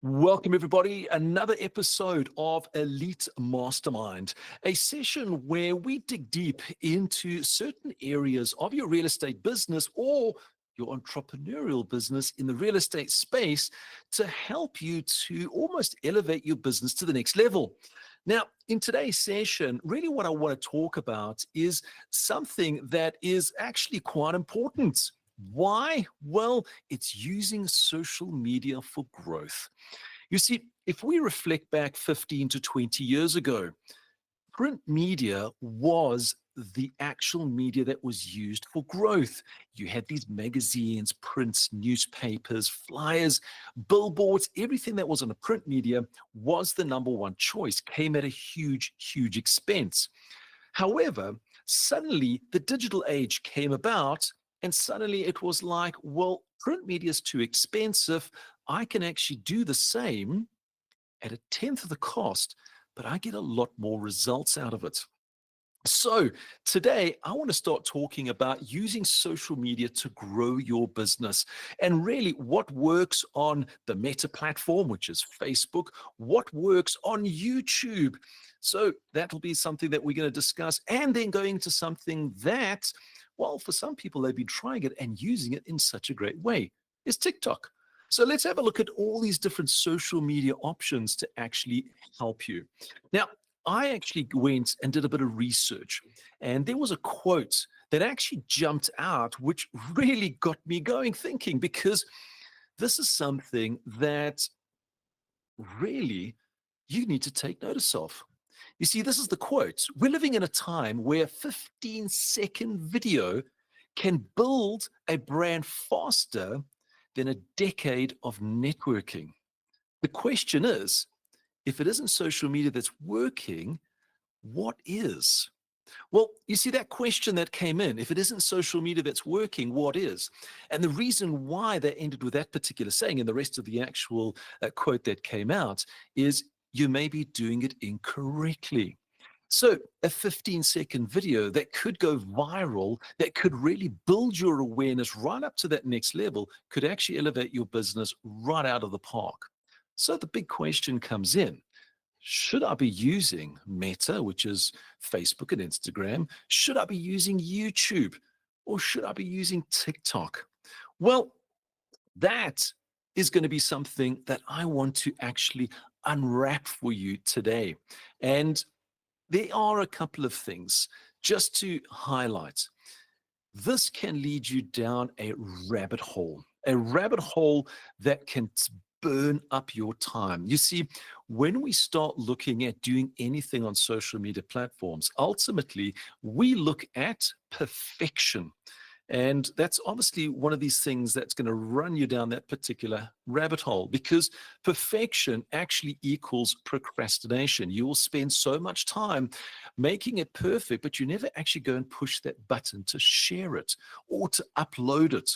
Welcome, everybody. Another episode of Elite Mastermind, a session where we dig deep into certain areas of your real estate business or your entrepreneurial business in the real estate space to help you to almost elevate your business to the next level. Now, in today's session, really what I want to talk about is something that is actually quite important. Why? Well, it's using social media for growth. You see, if we reflect back 15 to 20 years ago, print media was the actual media that was used for growth. You had these magazines, prints, newspapers, flyers, billboards, everything that was on a print media was the number one choice, came at a huge, huge expense. However, suddenly the digital age came about, and suddenly it was like, well, print media is too expensive. I can actually do the same at a tenth of the cost, but I get a lot more results out of it. So, today I want to start talking about using social media to grow your business and really what works on the Meta platform, which is Facebook, what works on YouTube. So, that'll be something that we're going to discuss, and then going to something that, well, for some people, they've been trying it and using it in such a great way is TikTok. So, let's have a look at all these different social media options to actually help you. Now, I actually went and did a bit of research, and there was a quote that actually jumped out, which really got me going thinking, because this is something that really you need to take notice of. You see, this is the quote. We're living in a time where 15-second video can build a brand faster than a decade of networking. The question is, if it isn't social media that's working, what is? Well, you see that question that came in, if it isn't social media that's working, what is? And the reason why they ended with that particular saying and the rest of the actual quote that came out is you may be doing it incorrectly. So a 15-second video that could go viral, that could really build your awareness right up to that next level, could actually elevate your business right out of the park. So the big question comes in. Should I be using Meta, which is Facebook and Instagram? Should I be using YouTube? Or should I be using TikTok? Well, that is going to be something that I want to actually unwrap for you today. And there are a couple of things just to highlight. This can lead you down a rabbit hole that can burn up your time. You see, when we start looking at doing anything on social media platforms, ultimately we look at perfection. And that's obviously one of these things that's going to run you down that particular rabbit hole, because perfection actually equals procrastination. You will spend so much time making it perfect, but you never actually go and push that button to share it or to upload it.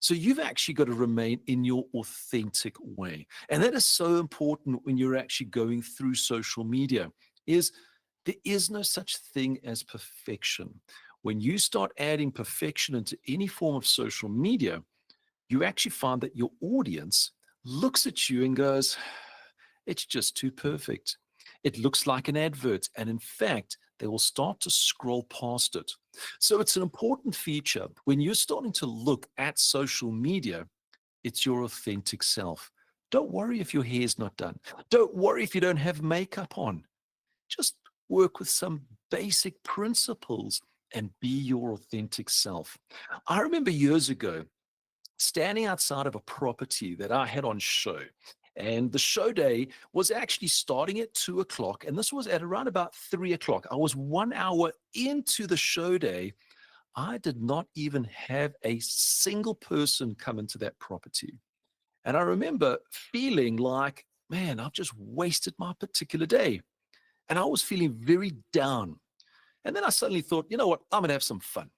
So you've actually got to remain in your authentic way. And that is so important when you're actually going through social media, is there is no such thing as perfection. When you start adding perfection into any form of social media, you actually find that your audience looks at you and goes, it's just too perfect. It looks like an advert. And in fact, they will start to scroll past it. So it's an important feature when you're starting to look at social media, it's your authentic self. Don't worry if your hair's not done. Don't worry if you don't have makeup on. Just work with some basic principles and be your authentic self. I remember years ago standing outside of a property that I had on show. And the show day was actually starting at 2 o'clock. And this was at around about 3 o'clock. I was 1 hour into the show day. I did not even have a single person come into that property. And I remember feeling like, man, I've just wasted my particular day. And I was feeling very down. And then I suddenly thought, you know what, I'm going to have some fun.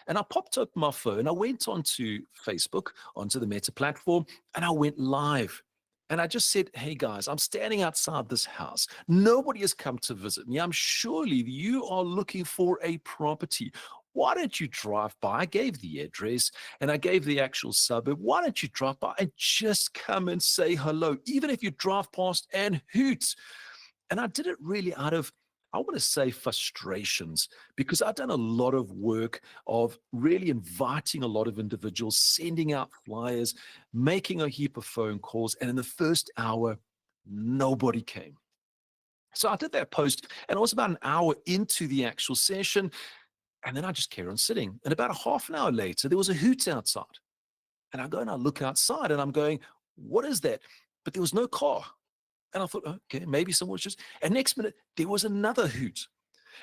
And I popped up my phone. I went onto Facebook, onto the Meta platform, and I went live. And I just said, hey guys, I'm standing outside this house. Nobody has come to visit me. I'm surely you are looking for a property. why don't you drive by? I gave the address and I gave the actual suburb. Why don't you drive by and just come and say hello, even if you drive past and hoot? And I did it really out of, I want to say, frustrations, because I've done a lot of work of really inviting a lot of individuals, sending out flyers, making a heap of phone calls. And in the first hour, nobody came. So I did that post, and it was about an hour into the actual session. And then I just carried on sitting. And about a half an hour later, there was a hoot outside. And I go and I look outside and I'm going, what is that? But there was no car. And I thought, okay, maybe someone was just, and next minute, there was another hoot.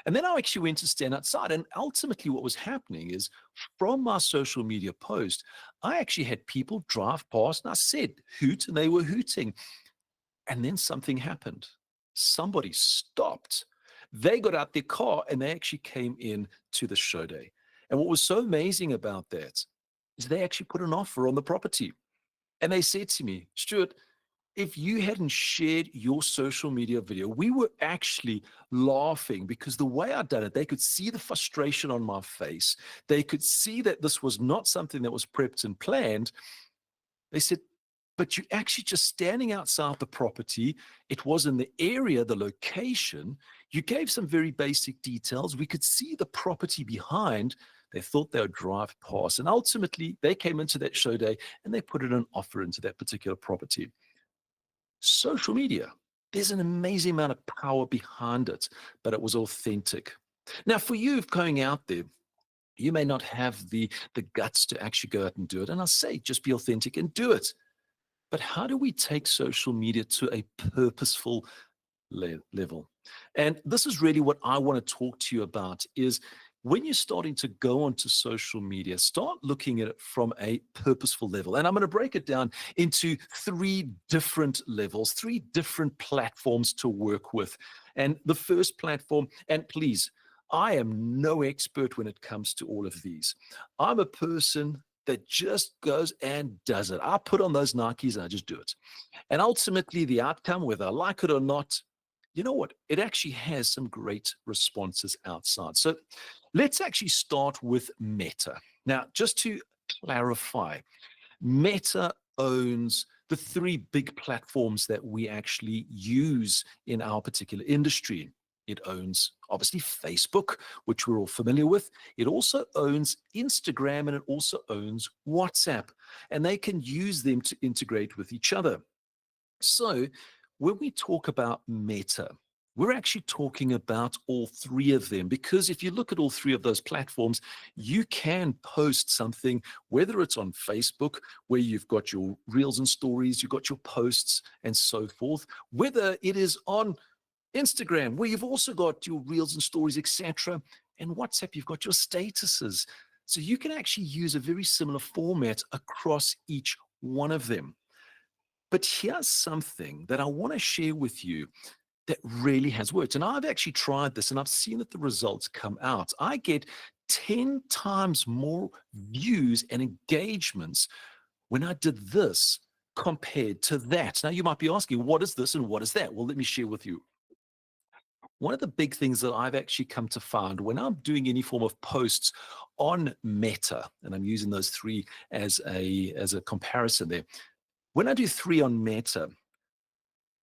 And then I actually went to stand outside. And ultimately, what was happening is from my social media post, I actually had people drive past and I said hoot, and they were hooting. And then something happened. Somebody stopped. They got out their car and they actually came in to the show day. And what was so amazing about that is they actually put an offer on the property. And they said to me, Stuart, if you hadn't shared your social media video, we were actually laughing because the way I'd done it, they could see the frustration on my face. They could see that this was not something that was prepped and planned. They said, but you actually just standing outside the property. It was in the area, the location. You gave some very basic details. We could see the property behind. They thought they would drive past. And ultimately, they came into that show day and they put in an offer into that particular property. Social media, there's an amazing amount of power behind it, but it was authentic. Now, for you going out there, you may not have the guts to actually go out and do it. And I say, just be authentic and do it. But how do we take social media to a purposeful level? And this is really what I want to talk to you about is when you're starting to go onto social media, start looking at it from a purposeful level. And I'm going to break it down into 3 different levels, 3 different platforms to work with. And the first platform, and please, I am no expert when it comes to all of these. I'm a person that just goes and does it. I put on those Nikes and I just do it. And ultimately, the outcome, whether I like it or not, you know what? It actually has some great responses outside. So let's actually start with Meta. Now, just to clarify, Meta owns the 3 big platforms that we actually use in our particular industry. It owns, obviously, Facebook, which we're all familiar with. It also owns Instagram, and it also owns WhatsApp. And they can use them to integrate with each other. So when we talk about Meta, we're actually talking about all 3 of them, because if you look at all 3 of those platforms, you can post something, whether it's on Facebook, where you've got your reels and stories, you've got your posts and so forth, whether it is on Instagram, where you've also got your reels and stories, etc. And WhatsApp, you've got your statuses. So you can actually use a very similar format across each one of them. But here's something that I want to share with you that really has worked. And I've actually tried this and I've seen that the results come out. I get 10 times more views and engagements when I did this compared to that. Now, you might be asking, what is this and what is that? Well, let me share with you. One of the big things that I've actually come to find when I'm doing any form of posts on Meta, and I'm using those 3 as a comparison there. When I do 3 on Meta,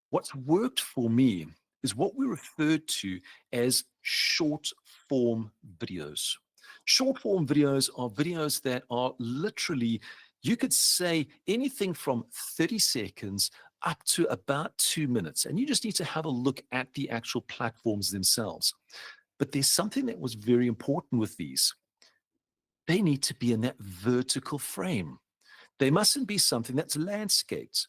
what's worked for me is what we refer to as short form videos. Short form videos are videos that are literally, you could say anything from 30 seconds up to about 2 minutes. And you just need to have a look at the actual platforms themselves. But there's something that was very important with these. They need to be in that vertical frame. They mustn't be something that's landscaped.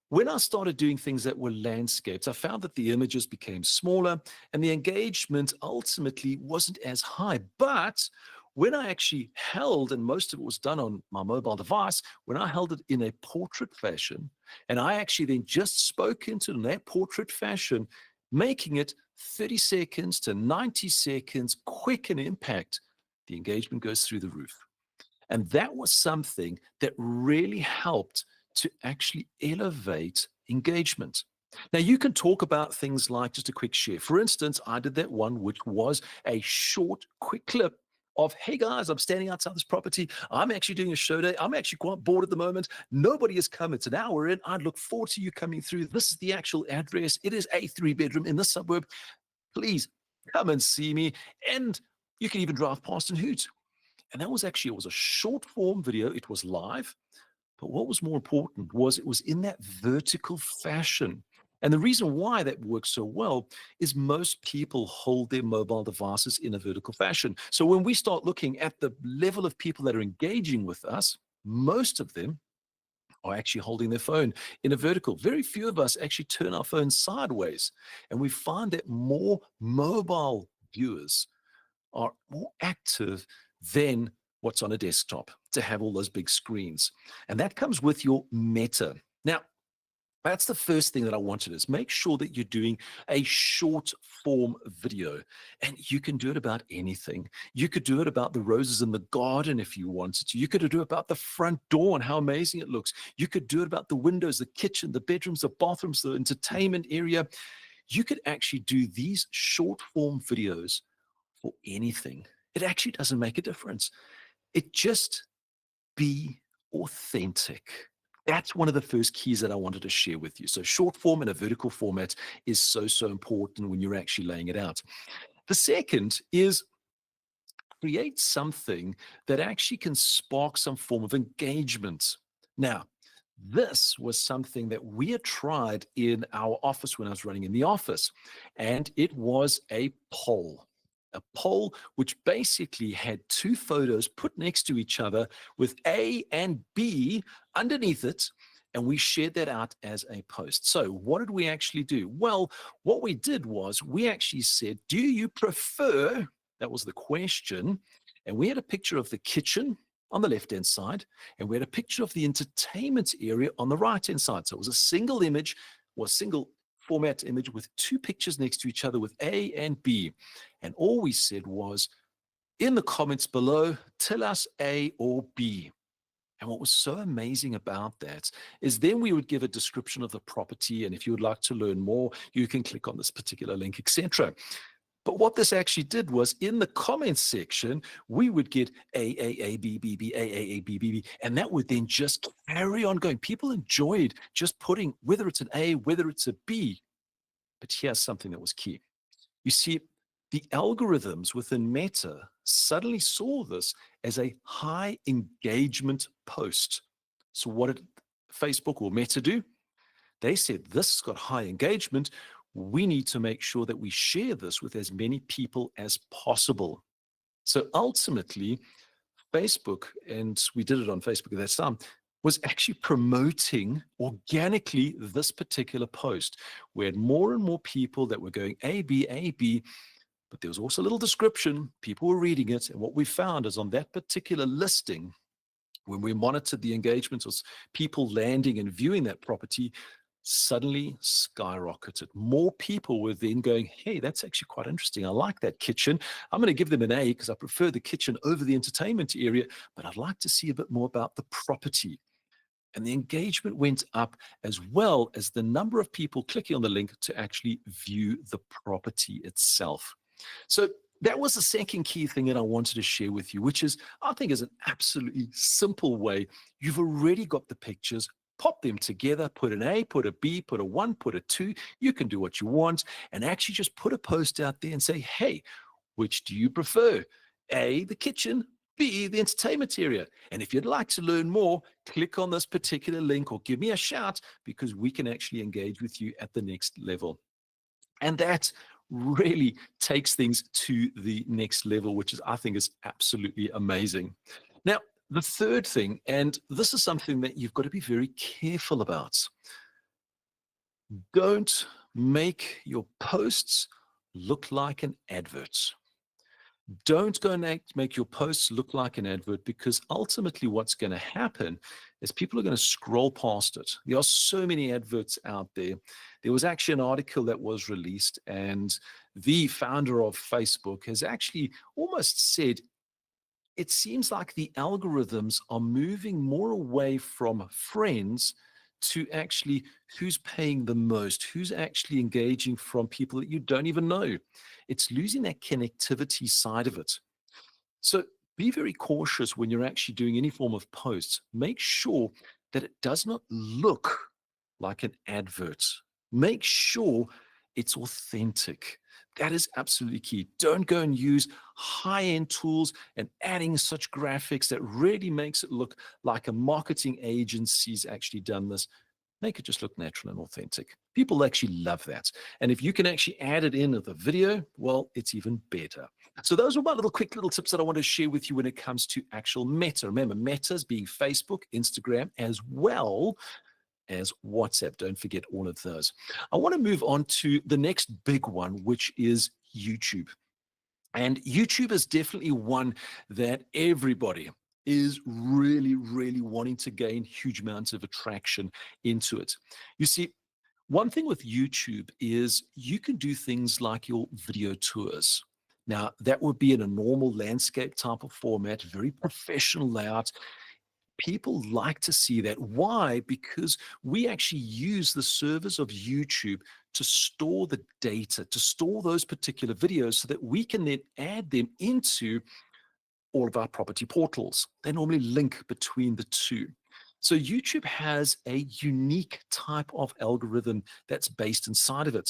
When I started doing things that were landscapes, I found that the images became smaller and the engagement ultimately wasn't as high. But when I actually held, and most of it was done on my mobile device, when I held it in a portrait fashion, and I actually then just spoke into that portrait fashion, making it 30 seconds to 90 seconds, quick in impact, the engagement goes through the roof. And that was something that really helped to actually elevate engagement. Now, you can talk about things like, just a quick share. For instance, I did that one, which was a short, quick clip of, hey guys, I'm standing outside this property. I'm actually doing a show day. I'm actually quite bored at the moment. Nobody has come. It's an hour in. I look forward to you coming through. This is the actual address. It is a 3-bedroom in the suburb. Please come and see me. And you can even drive past and hoot. And that was actually, it was a short form video. It was live. But what was more important was it was in that vertical fashion. And the reason why that works so well is most people hold their mobile devices in a vertical fashion. So when we start looking at the level of people that are engaging with us, most of them are actually holding their phone in a vertical. Very few of us actually turn our phones sideways. And we find that more mobile viewers are more active than what's on a desktop to have all those big screens. And that comes with your meta. Now, that's the first thing that I wanted is make sure that you're doing a short form video. And you can do it about anything. You could do it about the roses in the garden if you wanted to. You could do it about the front door and how amazing it looks. You could do it about the windows, the kitchen, the bedrooms, the bathrooms, the entertainment area. You could actually do these short form videos for anything. It actually doesn't make a difference. It just be authentic. That's one of the first keys that I wanted to share with you. So short form in a vertical format is so, so important when you're actually laying it out. The second is create something that actually can spark some form of engagement. Now, this was something that we had tried in our office when I was running in the office, and it was a poll. A poll which basically had two photos put next to each other with A and B underneath it, and we shared that out as a post. So, what did we actually do? Well, what we did was we actually said, do you prefer? That was the question. And we had a picture of the kitchen on the left-hand side, and we had a picture of the entertainment area on the right-hand side. So it was a single image, or a single format image with two pictures next to each other with A and B. And all we said was, in the comments below, tell us A or B. And what was so amazing about that is then we would give a description of the property. And if you would like to learn more, you can click on this particular link, etc. But what this actually did was in the comments section, we would get A, B, B, B, A, B, B, B, and that would then just carry on going. People enjoyed just putting, whether it's an A, whether it's a B. But here's something that was key. You see, the algorithms within Meta suddenly saw this as a high engagement post. So what did Facebook or Meta do? They said, this has got high engagement. We need to make sure that we share this with as many people as possible. So ultimately, Facebook, and we did it on Facebook at that time, was actually promoting organically this particular post. We had more and more people that were going A, B, but there was also a little description. People were reading it. And what we found is on that particular listing, when we monitored the engagements of people landing and viewing that property, suddenly skyrocketed. More people were then going, hey, that's actually quite interesting. I like that kitchen. I'm going to give them an A because I prefer the kitchen over the entertainment area, but I'd like to see a bit more about the property. And the engagement went up as well as the number of people clicking on the link to actually view the property itself. So that was the second key thing that I wanted to share with you, which is, I think, is an absolutely simple way. You've already got the pictures, pop them together, put an A, put a B, put a 1, put a 2. You can do what you want and actually just put a post out there and say, hey, which do you prefer? A, the kitchen, B, the entertainment area. And if you'd like to learn more, click on this particular link or give me a shout because we can actually engage with you at the next level. And that really takes things to the next level, which is, I think, is absolutely amazing. Now, the third thing, and this is something that you've got to be very careful about. Don't make your posts look like an advert. Don't go and make your posts look like an advert, because ultimately what's going to happen is people are going to scroll past it. There are so many adverts out there. There was actually an article that was released, and the founder of Facebook has actually almost said, it seems like the algorithms are moving more away from friends to actually who's paying the most, who's actually engaging from people that you don't even know. It's losing that connectivity side of it. So be very cautious when you're actually doing any form of posts. Make sure that it does not look like an advert. Make sure it's authentic. That is absolutely key. Don't go and use high end tools and adding such graphics that really makes it look like a marketing agency's actually done this. Make it just look natural and authentic. People actually love that. And if you can actually add it in with a video, well, it's even better. So those were my little quick little tips that I want to share with you when it comes to actual Meta. Remember, Meta's being Facebook, Instagram, as well as WhatsApp. Don't forget all of those. I want to move on to the next big one, which is YouTube. And YouTube is definitely one that everybody is really, really wanting to gain huge amounts of attraction into it. You see, one thing with YouTube is you can do things like your video tours. Now, that would be in a normal landscape type of format, very professional layout. People like to see that. Why? Because we actually use the servers of YouTube to store the data, to store those particular videos so that we can then add them into all of our property portals. They normally link between the two. So YouTube has a unique type of algorithm that's based inside of it.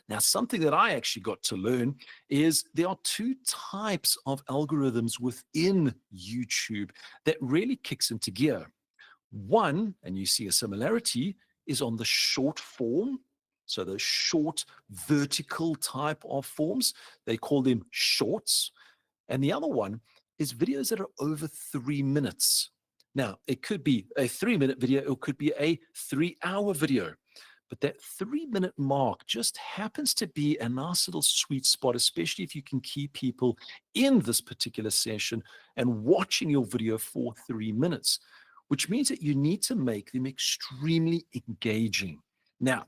Now, something that I actually got to learn is there are two types of algorithms within YouTube that really kicks into gear. One, and you see a similarity, is on the short form. So the short vertical type of forms, they call them shorts. And the other one is videos that are over 3 minutes. Now, it could be a 3 minute video, it could be a 3 hour video. But that 3 minute mark just happens to be a nice little sweet spot, especially if you can keep people in this particular session and watching your video for 3 minutes, which means that you need to make them extremely engaging. Now,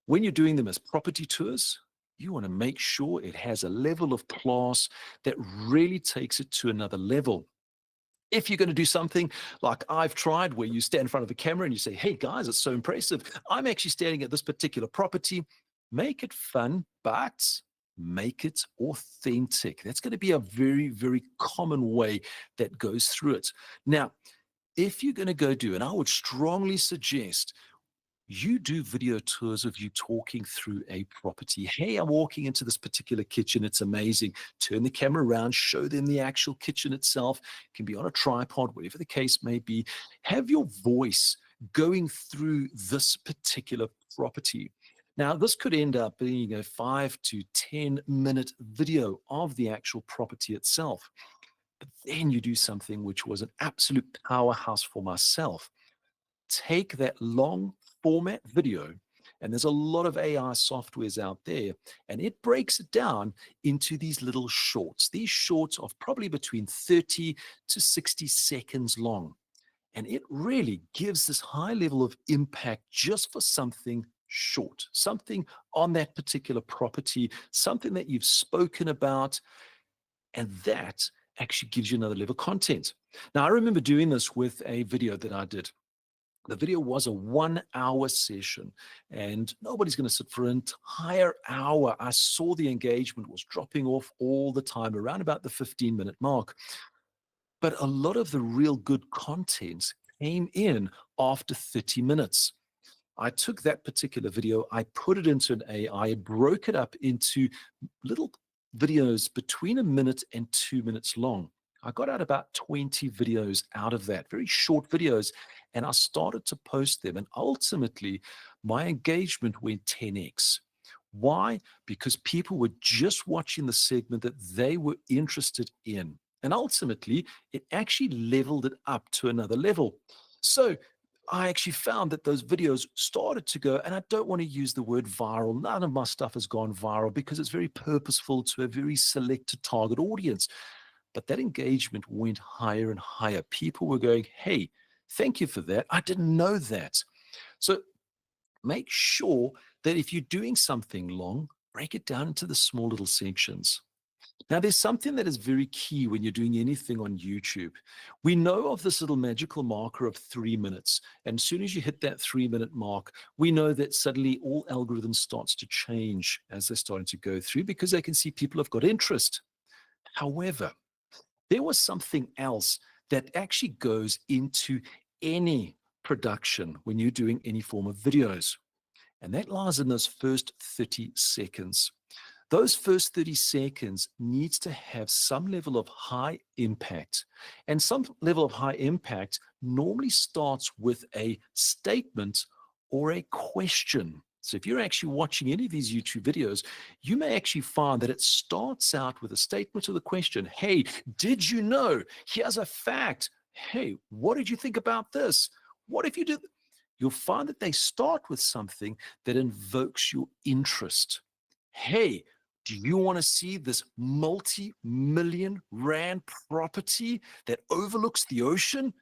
when you're doing them as property tours, you want to make sure it has a level of class that really takes it to another level. If you're going to do something like I've tried, where you stand in front of a camera and you say, "Hey guys, it's so impressive. I'm actually standing at this particular property," make it fun, but make it authentic. That's going to be a very, very common way that goes through it. Now, if you're going to go do, and I would strongly suggest you do video tours of you talking through a property. Hey, I'm walking into this particular kitchen. It's amazing. Turn the camera around, show them the actual kitchen itself. It can be on a tripod, whatever the case may be. Have your voice going through this particular property. Now, this could end up being a 5 to 10 minute video of the actual property itself. But then you do something which was an absolute powerhouse for myself. Take that long format video, and there's a lot of AI softwares out there, and it breaks it down into these little shorts. These shorts are probably between 30 to 60 seconds long. And it really gives this high level of impact just for something short, something on that particular property, something that you've spoken about, and that actually gives you another level of content. Now, I remember doing this with a video that I did. The video was a 1 hour session, and nobody's going to sit for an entire hour. I saw the engagement was dropping off all the time around about the 15-minute mark. But a lot of the real good content came in after 30 minutes. I took that particular video, I put it into an AI, broke it up into little videos between a minute and 2 minutes long. I got out about 20 videos out of that, very short videos, and I started to post them. And ultimately, my engagement went 10x. Why? Because people were just watching the segment that they were interested in. And ultimately, it actually leveled it up to another level. So I actually found that those videos started to go, and I don't want to use the word viral. None of my stuff has gone viral because it's very purposeful to a very selected target audience. But that engagement went higher and higher. People were going, "Hey, thank you for that. I didn't know that." So make sure that if you're doing something long, break it down into the small little sections. Now, there's something that is very key when you're doing anything on YouTube. We know of this little magical marker of 3 minutes. And as soon as you hit that 3 minute mark, we know that suddenly all algorithms starts to change as they're starting to go through because they can see people have got interest. However, There was something else that actually goes into any production when you're doing any form of videos, and that lies in those first 30 seconds. Those first 30 seconds needs to have some level of high impact. And some level of high impact normally starts with a statement or a question. So if you're actually watching any of these YouTube videos, you may actually find that it starts out with a statement or the question, hey, did you know? Here's a fact. Hey, what did you think about this? What if you did? You'll find that they start with something that invokes your interest. Hey, do you want to see this multi-million rand property that overlooks the ocean?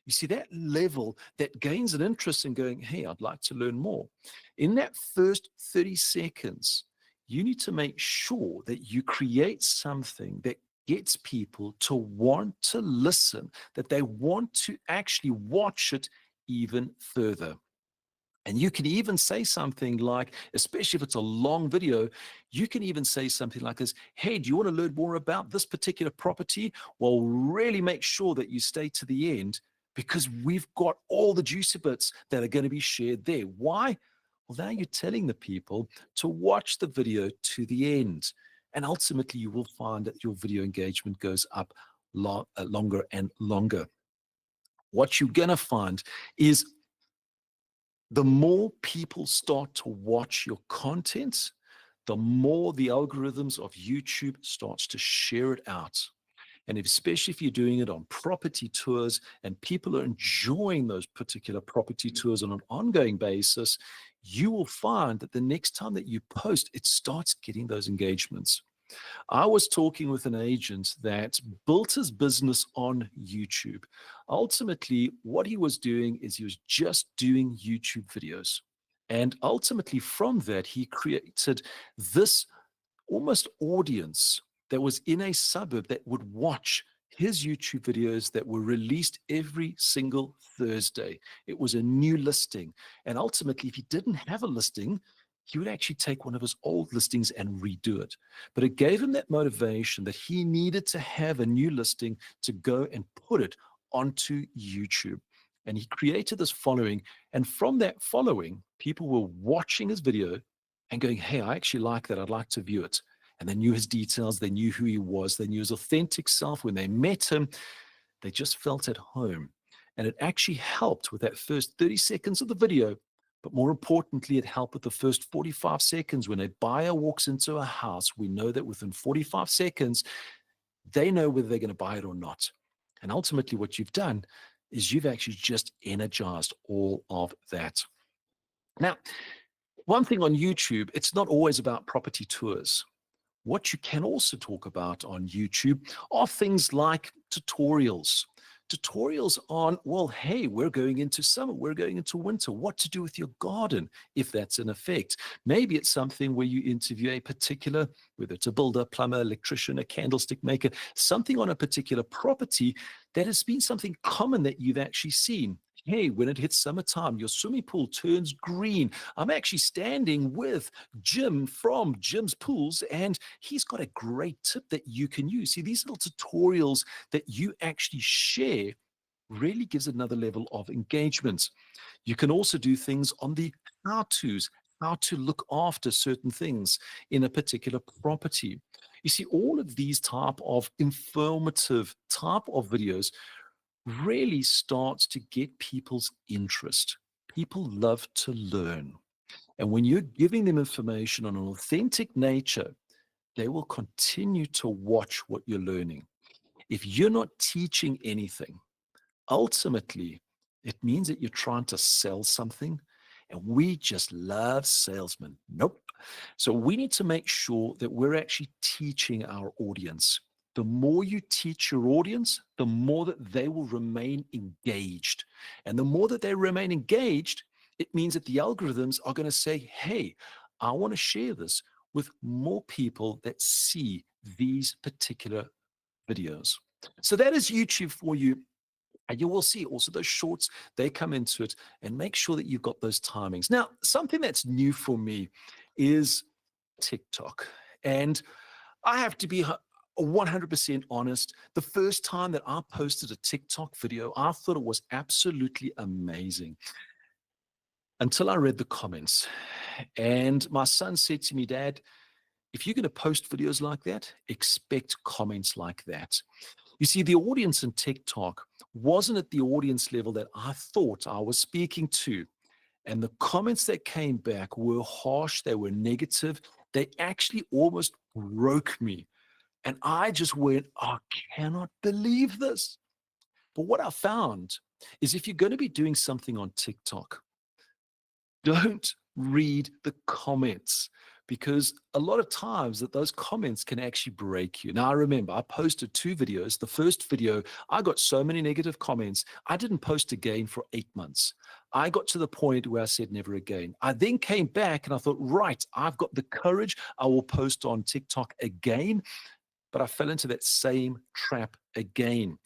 You see that level that gains an interest in going, hey, I'd like to learn more. In that first 30 seconds, you need to make sure that you create something that gets people to want to listen, that they want to actually watch it even further. And you can even say something like, especially if it's a long video, you can even say something like this, hey, do you want to learn more about this particular property? Well, really make sure that you stay to the end because we've got all the juicy bits that are going to be shared there. Why? Well, now you're telling the people to watch the video to the end. And ultimately, you will find that your video engagement goes up longer and longer. What you're going to find is the more people start to watch your content, the more the algorithms of YouTube starts to share it out. And especially if you're doing it on property tours and people are enjoying those particular property tours on an ongoing basis, you will find that the next time that you post, it starts getting those engagements. I was talking with an agent that built his business on YouTube. Ultimately, what he was doing is he was just doing YouTube videos. And ultimately, from that, he created this almost audience that was in a suburb that would watch his YouTube videos that were released every single Thursday. It was a new listing. And ultimately, if he didn't have a listing, he would actually take one of his old listings and redo it. But it gave him that motivation that he needed to have a new listing to go and put it onto YouTube. And he created this following. And from that following, people were watching his video and going, hey, I actually like that. I'd like to view it. And they knew his details. They knew who he was. They knew his authentic self. When they met him, they just felt at home. And it actually helped with that first 30 seconds of the video. But more importantly, it helped with the first 45 seconds. When a buyer walks into a house, we know that within 45 seconds, they know whether they're going to buy it or not. And ultimately, what you've done is you've actually just energized all of that. Now, one thing on YouTube, it's not always about property tours. What you can also talk about on YouTube are things like tutorials. Tutorials on, well, hey, we're going into summer, we're going into winter, what to do with your garden, if that's in effect. Maybe it's something where you interview a particular, whether it's a builder, plumber, electrician, a candlestick maker, something on a particular property that has been something common that you've actually seen. Hey, when it hits summertime, your swimming pool turns green. I'm actually standing with Jim from Jim's Pools, and he's got a great tip that you can use. See, these little tutorials that you actually share really gives another level of engagement. You can also do things on the how-tos, how to look after certain things in a particular property. You see, all of these type of informative type of videos really starts to get people's interest. People love to learn. And when you're giving them information on an authentic nature, they will continue to watch what you're learning. If you're not teaching anything, ultimately, it means that you're trying to sell something. And we just love salesmen. Nope. So we need to make sure that we're actually teaching our audience. The more you teach your audience, the more that they will remain engaged. And the more that they remain engaged, it means that the algorithms are going to say, hey, I want to share this with more people that see these particular videos. So that is YouTube for you. And you will see also those shorts, they come into it, and make sure that you've got those timings. Now, something that's new for me is TikTok. And I have to be 100% honest. The first time that I posted a TikTok video, I thought it was absolutely amazing until I read the comments. And my son said to me, Dad, if you're going to post videos like that, expect comments like that. You see, the audience in TikTok wasn't at the audience level that I thought I was speaking to. And the comments that came back were harsh, they were negative, they actually almost broke me. And I just went, I cannot believe this. But what I found is if you're going to be doing something on TikTok, don't read the comments, because a lot of times that those comments can actually break you. Now, I remember I posted 2 videos. The first video, I got so many negative comments, I didn't post again for 8 months. I got to the point where I said never again. I then came back and I thought, right, I've got the courage. I will post on TikTok again. But I fell into that same trap again.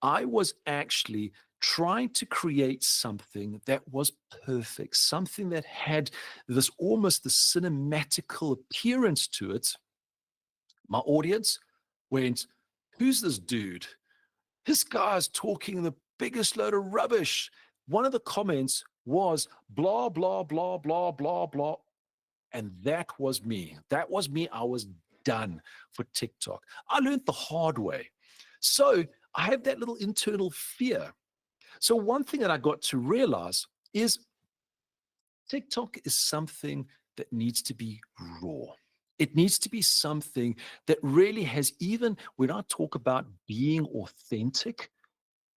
I was actually trying to create something that was perfect, something that had this almost the cinematical appearance to it. My audience went, who's this dude? This guy's talking the biggest load of rubbish. One of the comments was blah, blah, blah, blah, blah, blah. And that was me. That was me. I was done for TikTok. I learned the hard way. So I have that little internal fear. So one thing that I got to realize is TikTok is something that needs to be raw. It needs to be something that really has, even when I talk about being authentic,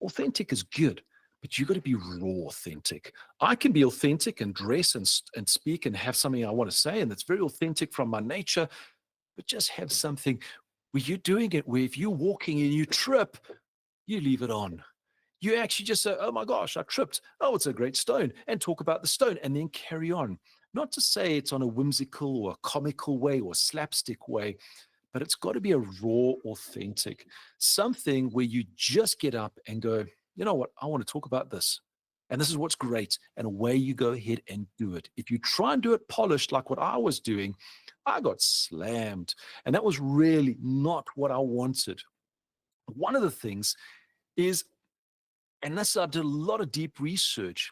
authentic is good, but you got to be raw authentic. I can be authentic and dress and speak and have something I want to say, and that's very authentic from my nature, but just have something where you're doing it, where if you're walking and you trip, you leave it on. You actually just say, oh my gosh, I tripped. Oh, it's a great stone, and talk about the stone and then carry on. Not to say it's on a whimsical or a comical way or a slapstick way, but it's got to be a raw, authentic, something where you just get up and go, you know what, I want to talk about this. And this is what's great. And away you go ahead and do it. If you try and do it polished like what I was doing, I got slammed. And that was really not what I wanted. One of the things is, and this, I did a lot of deep research,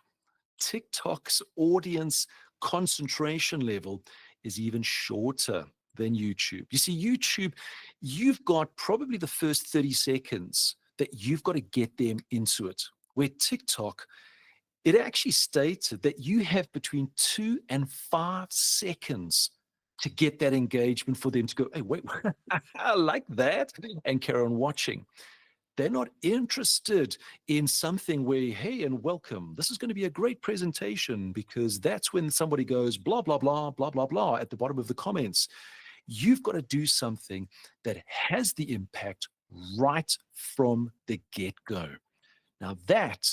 TikTok's audience concentration level is even shorter than YouTube. You see, YouTube, you've got probably the first 30 seconds that you've got to get them into it. Where TikTok, it actually stated that you have between 2 and 5 seconds to get that engagement for them to go, hey, wait, I like that, and carry on watching. They're not interested in something where, hey, and welcome, this is going to be a great presentation, because that's when somebody goes, blah, blah, blah, blah, blah, blah, at the bottom of the comments. You've got to do something that has the impact right from the get-go. Now, that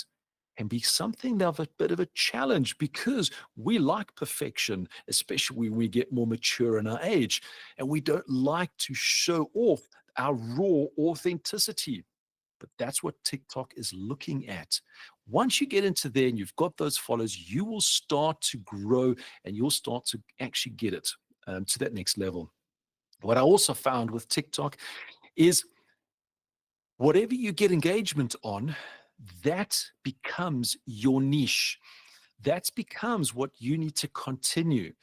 can be something of a bit of a challenge, because we like perfection, especially when we get more mature in our age, and we don't like to show off our raw authenticity. But that's what TikTok is looking at. Once you get into there and you've got those followers, you will start to grow and you'll start to actually get it to that next level. What I also found with TikTok is whatever you get engagement on, that becomes your niche. That becomes what you need to continue.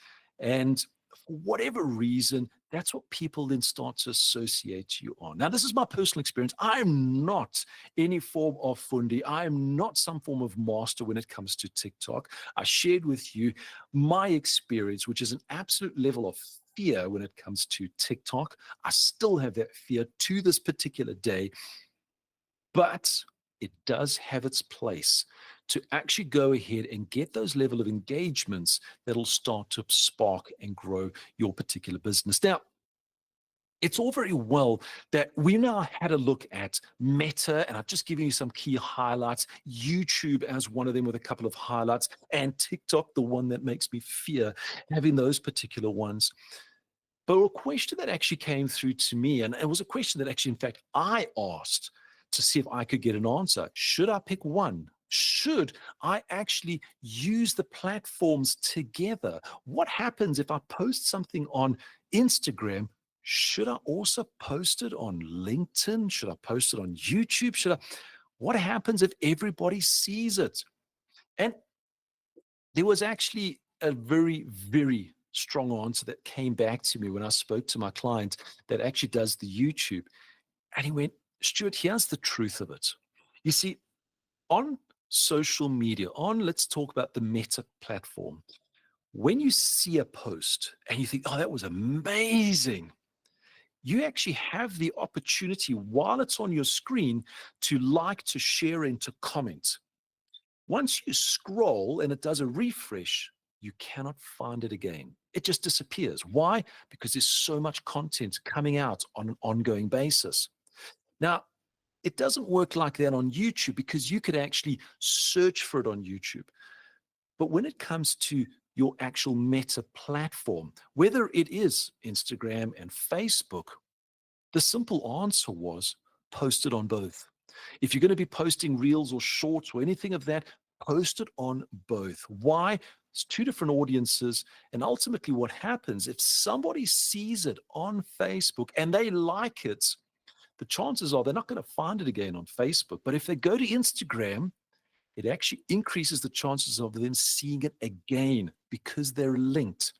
And for whatever reason, that's what people then start to associate you on. Now, this is my personal experience. I am not any form of fundi. I am not some form of master when it comes to TikTok. I shared with you my experience, which is an absolute level of fear when it comes to TikTok. I still have that fear to this particular day, but it does have its place to actually go ahead and get those level of engagements that'll start to spark and grow your particular business. Now, it's all very well that we now had a look at Meta, and I've just given you some key highlights, YouTube as one of them with a couple of highlights, and TikTok, the one that makes me fear having those particular ones. But a question that actually came through to me, and it was a question that actually, in fact, I asked to see if I could get an answer. Should I pick one? Should I actually use the platforms together? What happens if I post something on Instagram Should I also post it on LinkedIn? Should I post it on YouTube? What happens if everybody sees it? And there was actually a very, very strong answer that came back to me when I spoke to my client that actually does the YouTube. And he went, Stuart, here's the truth of it. You see, on social media, let's talk about the Meta platform, when you see a post and you think, oh, that was amazing, you actually have the opportunity while it's on your screen to like, to share, and to comment. Once you scroll and it does a refresh, you cannot find it again. It just disappears. Why? Because there's so much content coming out on an ongoing basis. Now, it doesn't work like that on YouTube because you could actually search for it on YouTube. But when it comes to your actual Meta platform, whether it is Instagram and Facebook, the simple answer was post it on both. If you're going to be posting reels or shorts or anything of that, post it on both. Why? It's two different audiences. And ultimately, what happens if somebody sees it on Facebook and they like it, the chances are they're not going to find it again on Facebook. But if they go to Instagram, it actually increases the chances of them seeing it again because they're linked.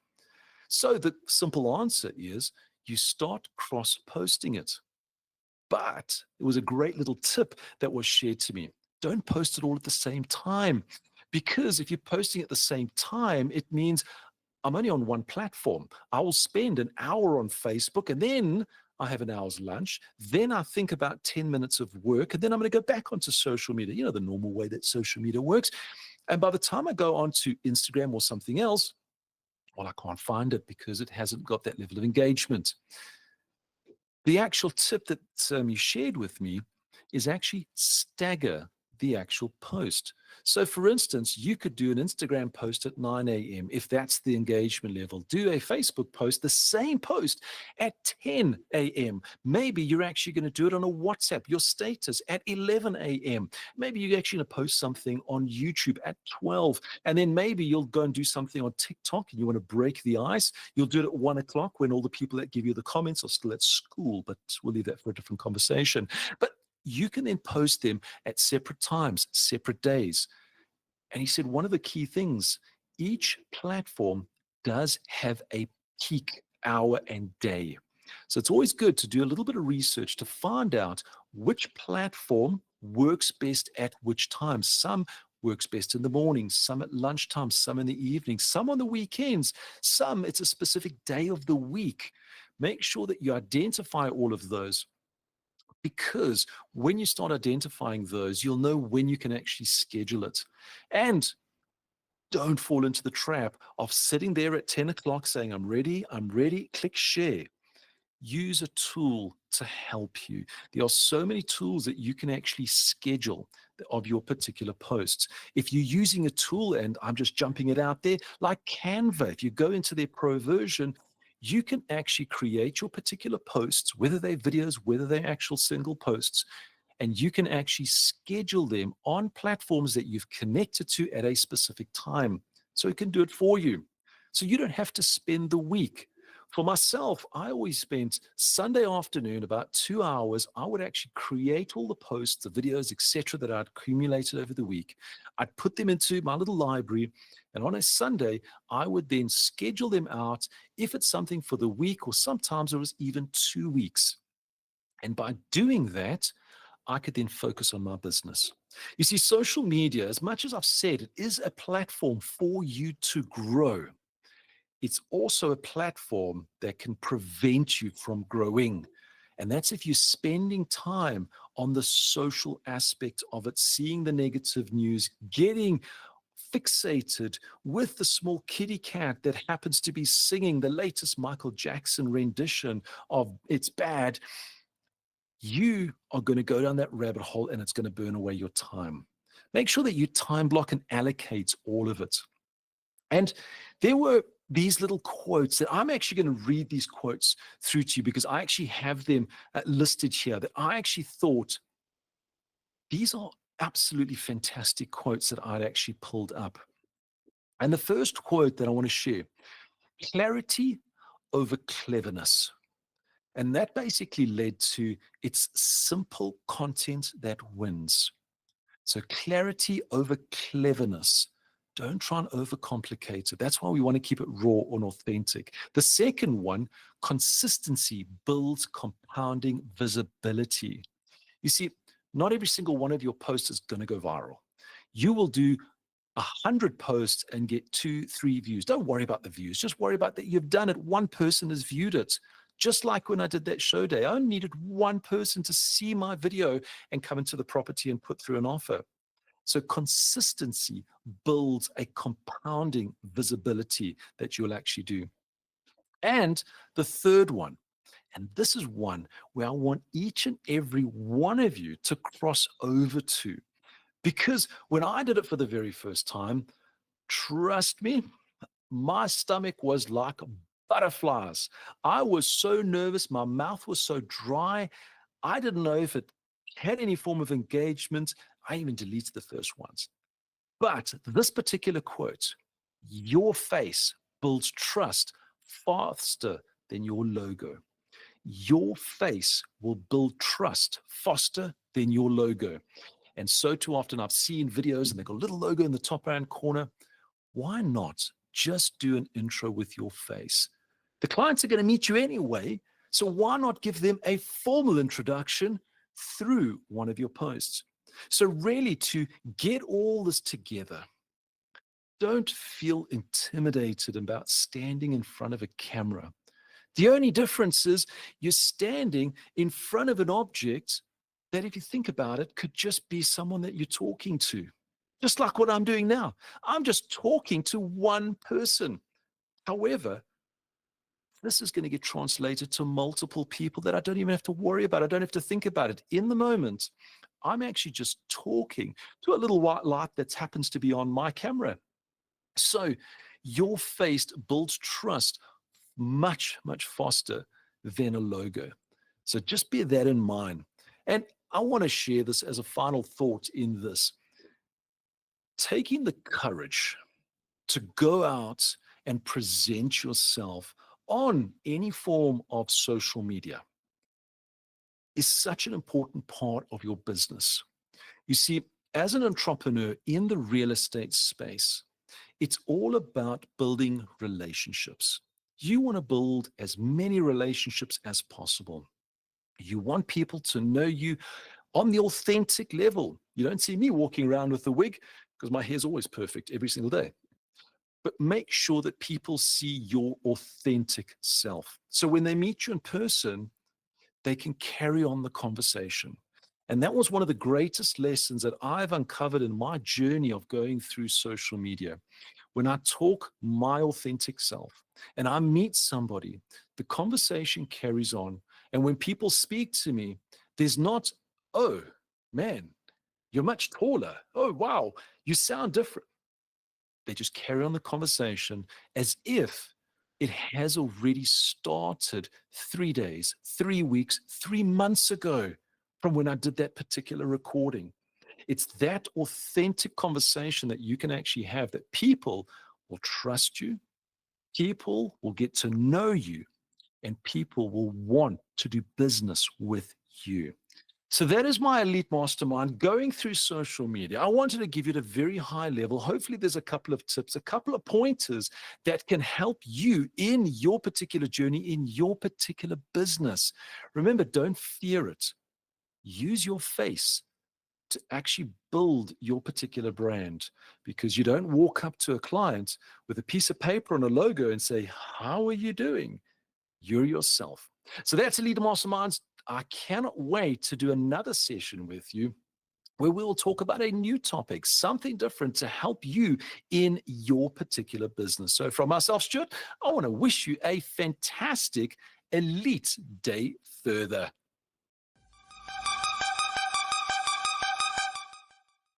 So the simple answer is you start cross posting it. But it was a great little tip that was shared to me. Don't post it all at the same time. Because if you're posting at the same time, it means I'm only on one platform. I will spend an hour on Facebook and then I have an hour's lunch. Then I think about 10 minutes of work and then I'm going to go back onto social media, the normal way that social media works. And by the time I go onto Instagram or something else, well, I can't find it because it hasn't got that level of engagement. The actual tip that you shared with me is actually stagger the actual post. So, for instance, you could do an Instagram post at 9 a.m. if that's the engagement level. Do a Facebook post, the same post at 10 a.m. Maybe you're actually going to do it on a WhatsApp, your status at 11 a.m. Maybe you're actually going to post something on YouTube at 12. And then maybe you'll go and do something on TikTok and you want to break the ice. You'll do it at 1 o'clock when all the people that give you the comments are still at school, but we'll leave that for a different conversation. But you can then post them at separate times, separate days. And he said one of the key things, each platform does have a peak hour and day. So it's always good to do a little bit of research to find out which platform works best at which time. Some works best in the morning, some at lunchtime, some in the evening, some on the weekends, some it's a specific day of the week. Make sure that you identify all of those because when you start identifying those, you'll know when you can actually schedule it. And don't fall into the trap of sitting there at 10 o'clock saying, I'm ready, click share. Use a tool to help you. There are so many tools that you can actually schedule of your particular posts. If you're using a tool, and I'm just jumping it out there, like Canva, if you go into their pro version, you can actually create your particular posts, whether they're videos, whether they're actual single posts, and you can actually schedule them on platforms that you've connected to at a specific time. So it can do it for you. So you don't have to spend the week. For myself, I always spent Sunday afternoon about 2 hours. I would actually create all the posts, the videos, etc., that I'd accumulated over the week. I'd put them into my little library. And on a Sunday, I would then schedule them out if it's something for the week, or sometimes it was even 2 weeks. And by doing that, I could then focus on my business. You see, social media, as much as I've said, it is a platform for you to grow. It's also a platform that can prevent you from growing. And that's if you're spending time on the social aspect of it, seeing the negative news, getting fixated with the small kitty cat that happens to be singing the latest Michael Jackson rendition of It's Bad. You are going to go down that rabbit hole and it's going to burn away your time. Make sure that you time block and allocate all of it. And there were these little quotes that I'm actually going to read these quotes through to you because I actually have them listed here that I actually thought these are absolutely fantastic quotes that I'd actually pulled up. And the first quote that I want to share, clarity over cleverness. And that basically led to it's simple content that wins. So clarity over cleverness. Don't try and overcomplicate it. That's why we want to keep it raw and authentic. The second one, consistency builds compounding visibility. You see, not every single one of your posts is going to go viral. You will do 100 posts and get 2, 3 views. Don't worry about the views. Just worry about that you've done it. One person has viewed it. Just like when I did that show day, I only needed one person to see my video and come into the property and put through an offer. So consistency builds a compounding visibility that you'll actually do. And the third one, and this is one where I want each and every one of you to cross over to. Because when I did it for the very first time, trust me, my stomach was like butterflies. I was so nervous. My mouth was so dry. I didn't know if it had any form of engagement. I even deleted the first ones. But this particular quote, your face builds trust faster than your logo. Your face will build trust faster than your logo. And so too often I've seen videos and they've got a little logo in the top right corner. Why not just do an intro with your face? The clients are going to meet you anyway, so why not give them a formal introduction through one of your posts? So really, to get all this together, don't feel intimidated about standing in front of a camera. The only difference is you're standing in front of an object that, if you think about it, could just be someone that you're talking to. Just like what I'm doing now. I'm just talking to one person. However, this is going to get translated to multiple people that I don't even have to worry about. I don't have to think about it. In the moment, I'm actually just talking to a little white light that happens to be on my camera. So your face builds trust much, much faster than a logo. So just bear that in mind. And I want to share this as a final thought in this. Taking the courage to go out and present yourself on any form of social media is such an important part of your business. You see, as an entrepreneur in the real estate space, it's all about building relationships. You want to build as many relationships as possible. You want people to know you on the authentic level. You don't see me walking around with a wig because my hair's always perfect every single day. But make sure that people see your authentic self. So when they meet you in person, they can carry on the conversation. And that was one of the greatest lessons that I've uncovered in my journey of going through social media. When I talk my authentic self and I meet somebody, the conversation carries on. And when people speak to me, there's not, oh, man, you're much taller. Oh, wow, you sound different. They just carry on the conversation as if it has already started 3 days, 3 weeks, 3 months ago from when I did that particular recording. It's that authentic conversation that you can actually have that people will trust you, people will get to know you, and people will want to do business with you. So that is my elite mastermind going through social media. I wanted to give you at a very high level. Hopefully there's a couple of tips, a couple of pointers that can help you in your particular journey, in your particular business. Remember, don't fear it. Use your face to actually build your particular brand, because you don't walk up to a client with a piece of paper and a logo and say, how are you doing? You're yourself. So that's Elite Masterminds. I cannot wait to do another session with you where we'll talk about a new topic, something different to help you in your particular business. So from myself, Stuart, I want to wish you a fantastic Elite Day further.